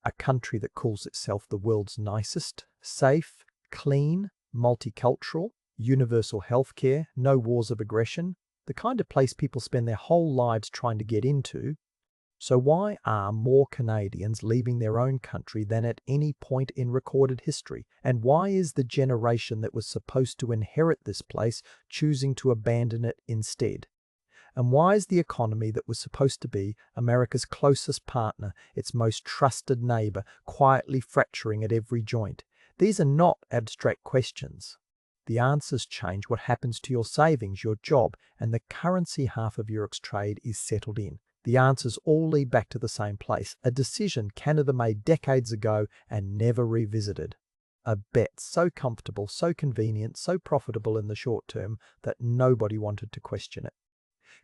A country that calls itself the world's nicest, safe, clean, multicultural, universal healthcare, no wars of aggression, the kind of place people spend their whole lives trying to get into. So why are more Canadians leaving their own country than at any point in recorded history? And why is the generation that was supposed to inherit this place choosing to abandon it instead? And why is the economy that was supposed to be America's closest partner, its most trusted neighbour, quietly fracturing at every joint? These are not abstract questions. The answers change what happens to your savings, your job, and the currency half of Europe's trade is settled in. The answers all lead back to the same place, a decision Canada made decades ago and never revisited. A bet so comfortable, so convenient, so profitable in the short term that nobody wanted to question it.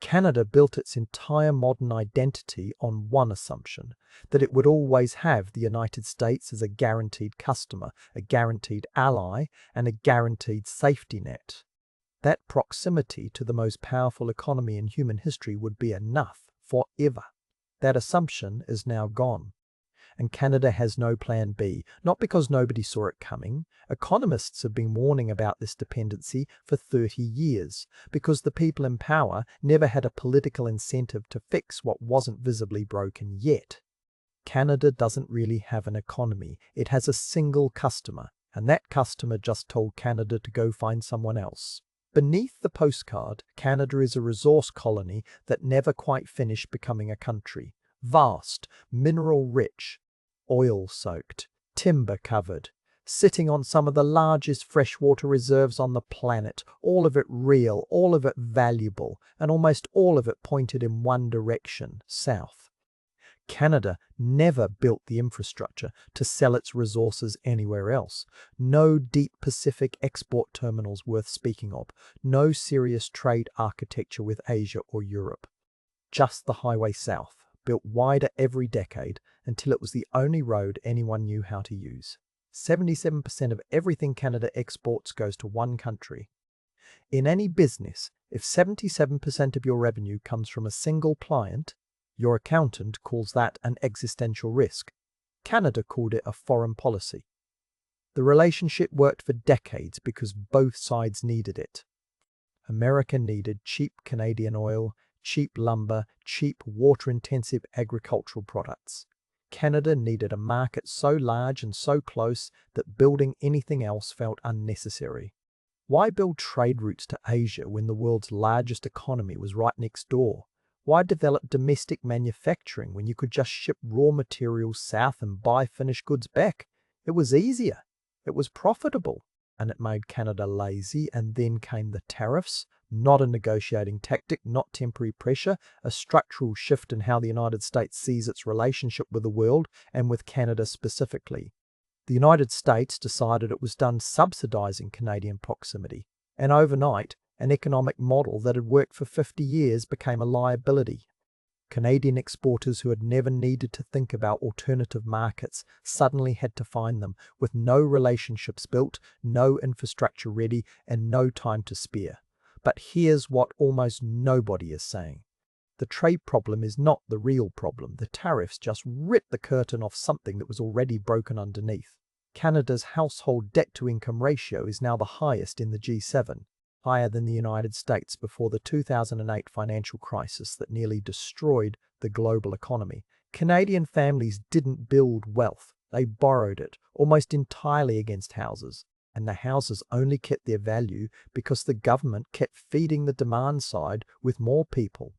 Canada built its entire modern identity on one assumption, that it would always have the United States as a guaranteed customer, a guaranteed ally, and a guaranteed safety net. That proximity to the most powerful economy in human history would be enough forever. That assumption is now gone. And Canada has no plan B, not because nobody saw it coming. Economists have been warning about this dependency for 30 years, because the people in power never had a political incentive to fix what wasn't visibly broken yet. Canada doesn't really have an economy. It has a single customer, and that customer just told Canada to go find someone else. Beneath the postcard, Canada is a resource colony that never quite finished becoming a country. Vast, mineral-rich, oil-soaked, timber-covered, sitting on some of the largest freshwater reserves on the planet, all of it real, all of it valuable, and almost all of it pointed in one direction, south. Canada never built the infrastructure to sell its resources anywhere else. No deep Pacific export terminals worth speaking of. No serious trade architecture with Asia or Europe. Just the highway south, built wider every decade until it was the only road anyone knew how to use. 77% of everything Canada exports goes to one country. In any business, if 77% of your revenue comes from a single client, your accountant calls that an existential risk. Canada called it a foreign policy. The relationship worked for decades because both sides needed it. America needed cheap Canadian oil, cheap lumber, cheap water-intensive agricultural products. Canada needed a market so large and so close that building anything else felt unnecessary. Why build trade routes to Asia when the world's largest economy was right next door? Why develop domestic manufacturing when you could just ship raw materials south and buy finished goods back? It was easier. It was profitable. And it made Canada lazy, and then came the tariffs. Not a negotiating tactic, not temporary pressure, a structural shift in how the United States sees its relationship with the world and with Canada specifically. The United States decided it was done subsidizing Canadian proximity, and overnight, an economic model that had worked for 50 years became a liability. Canadian exporters who had never needed to think about alternative markets suddenly had to find them, with no relationships built, no infrastructure ready, and no time to spare. But here's what almost nobody is saying. The trade problem is not the real problem. The tariffs just ripped the curtain off something that was already broken underneath. Canada's household debt-to-income ratio is now the highest in the G7, higher than the United States before the 2008 financial crisis that nearly destroyed the global economy. Canadian families didn't build wealth. They borrowed it, almost entirely against houses. And the houses only kept their value because the government kept feeding the demand side with more people.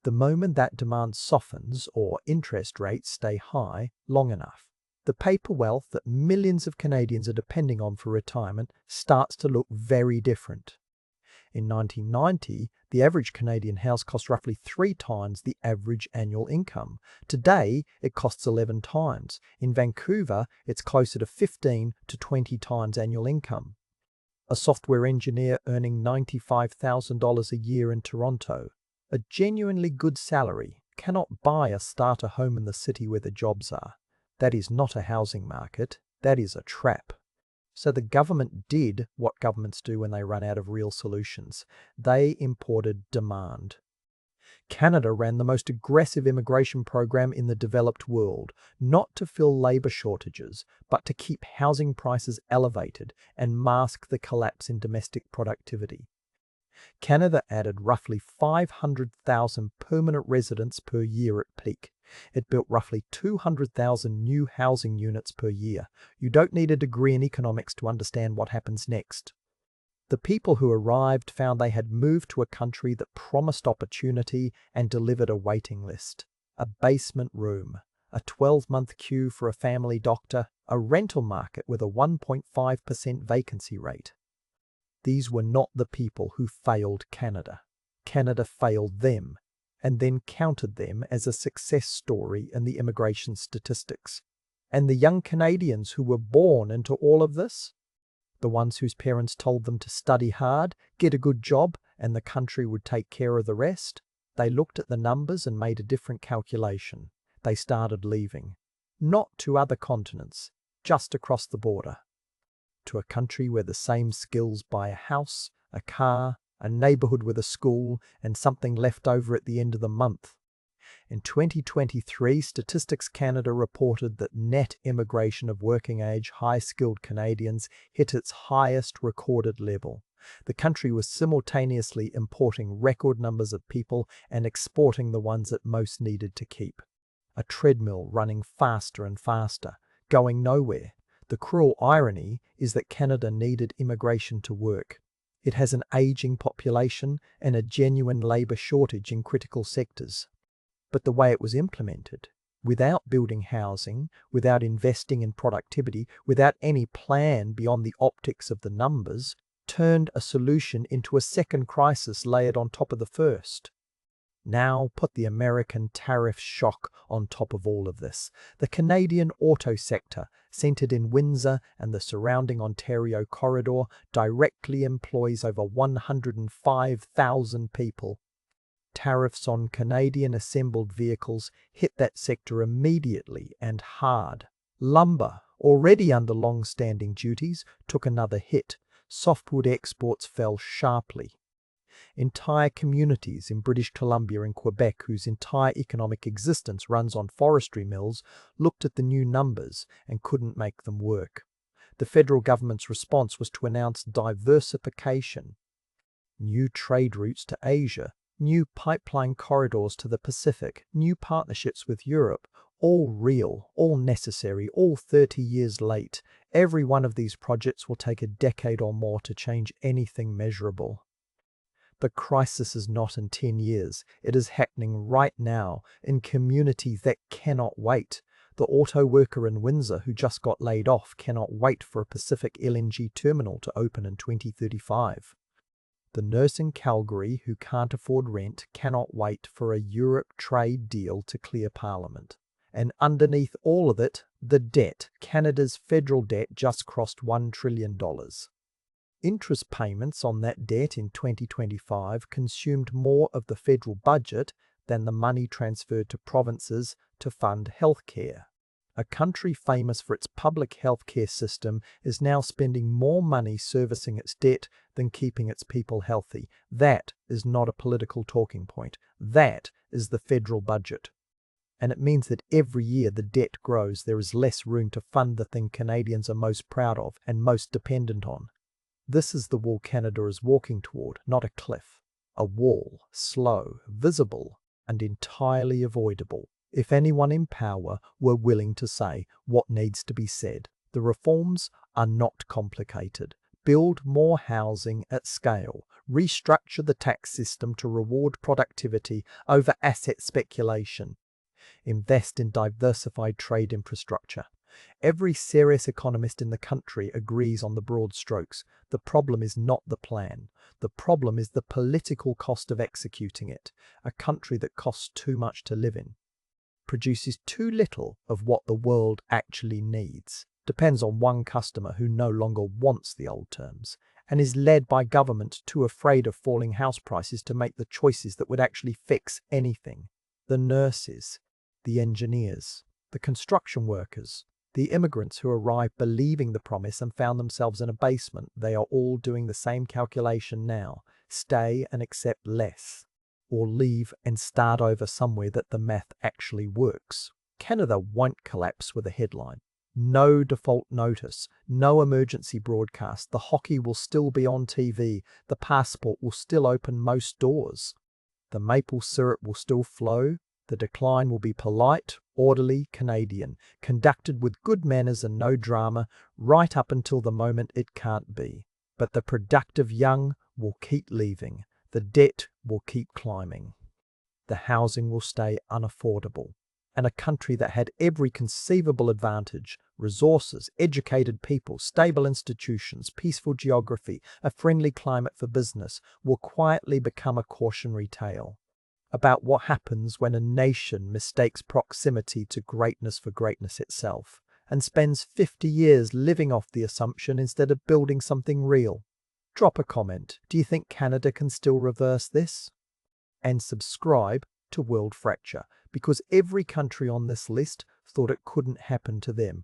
The moment that demand softens or interest rates stay high long enough, the paper wealth that millions of Canadians are depending on for retirement starts to look very different. In 1990, the average Canadian house cost roughly 3 times the average annual income. Today, it costs 11 times. In Vancouver, it's closer to 15 to 20 times annual income. A software engineer earning $95,000 a year in Toronto, a genuinely good salary, cannot buy a starter home in the city where the jobs are. That is not a housing market. That is a trap. So the government did what governments do when they run out of real solutions. They imported demand. Canada ran the most aggressive immigration program in the developed world, not to fill labour shortages, but to keep housing prices elevated and mask the collapse in domestic productivity. Canada added roughly 500,000 permanent residents per year at peak. It built roughly 200,000 new housing units per year. You don't need a degree in economics to understand what happens next. The people who arrived found they had moved to a country that promised opportunity and delivered a waiting list. A basement room, a 12-month queue for a family doctor, a rental market with a 1.5% vacancy rate. These were not the people who failed Canada. Canada failed them, and then counted them as a success story in the immigration statistics. And the young Canadians who were born into all of this? The ones whose parents told them to study hard, get a good job, and the country would take care of the rest? They looked at the numbers and made a different calculation. They started leaving. Not to other continents, just across the border. To a country where the same skills buy a house, a car, a neighbourhood with a school, and something left over at the end of the month. In 2023, Statistics Canada reported that net immigration of working-age, high-skilled Canadians hit its highest recorded level. The country was simultaneously importing record numbers of people and exporting the ones it most needed to keep. A treadmill running faster and faster, going nowhere. The cruel irony is that Canada needed immigration to work. It has an aging population and a genuine labour shortage in critical sectors. But the way it was implemented, without building housing, without investing in productivity, without any plan beyond the optics of the numbers, turned a solution into a second crisis layered on top of the first. Now put the American tariff shock on top of all of this. The Canadian auto sector, centred in Windsor and the surrounding Ontario corridor, directly employs over 105,000 people. Tariffs on Canadian assembled vehicles hit that sector immediately and hard. Lumber, already under long-standing duties, took another hit. Softwood exports fell sharply. Entire communities in British Columbia and Quebec, whose entire economic existence runs on forestry mills, looked at the new numbers and couldn't make them work. The federal government's response was to announce diversification. New trade routes to Asia, new pipeline corridors to the Pacific, new partnerships with Europe, all real, all necessary, all 30 years late. Every one of these projects will take a decade or more to change anything measurable. The crisis is not in 10 years. It is happening right now in communities that cannot wait. The auto worker in Windsor who just got laid off cannot wait for a Pacific LNG terminal to open in 2035. The nurse in Calgary who can't afford rent cannot wait for a Europe trade deal to clear Parliament. And underneath all of it, the debt. Canada's federal debt just crossed $1 trillion. Interest payments on that debt in 2025 consumed more of the federal budget than the money transferred to provinces to fund healthcare. A country famous for its public healthcare system is now spending more money servicing its debt than keeping its people healthy. That is not a political talking point. That is the federal budget. And it means that every year the debt grows, there is less room to fund the thing Canadians are most proud of and most dependent on. This is the wall Canada is walking toward, not a cliff. A wall, slow, visible, and entirely avoidable. If anyone in power were willing to say what needs to be said, the reforms are not complicated. Build more housing at scale. Restructure the tax system to reward productivity over asset speculation. Invest in diversified trade infrastructure. Every serious economist in the country agrees on the broad strokes. The problem is not the plan. The problem is the political cost of executing it. A country that costs too much to live in produces too little of what the world actually needs, depends on one customer who no longer wants the old terms, and is led by government too afraid of falling house prices to make the choices that would actually fix anything. The nurses, the engineers, the construction workers, the immigrants who arrived believing the promise and found themselves in a basement, they are all doing the same calculation now. Stay and accept less. or leave and start over somewhere that the math actually works. Canada won't collapse with a headline. No default notice, no emergency broadcast. The hockey will still be on TV. The passport will still open most doors. The maple syrup will still flow. The decline will be polite, orderly, Canadian, conducted with good manners and no drama, right up until the moment it can't be. But the productive young will keep leaving. The debt will keep climbing. The housing will stay unaffordable. And a country that had every conceivable advantage, resources, educated people, stable institutions, peaceful geography, a friendly climate for business, will quietly become a cautionary tale about what happens when a nation mistakes proximity to greatness for greatness itself and spends 50 years living off the assumption instead of building something real. Drop a comment. Do you think Canada can still reverse this? And subscribe to World Fracture, because every country on this list thought it couldn't happen to them.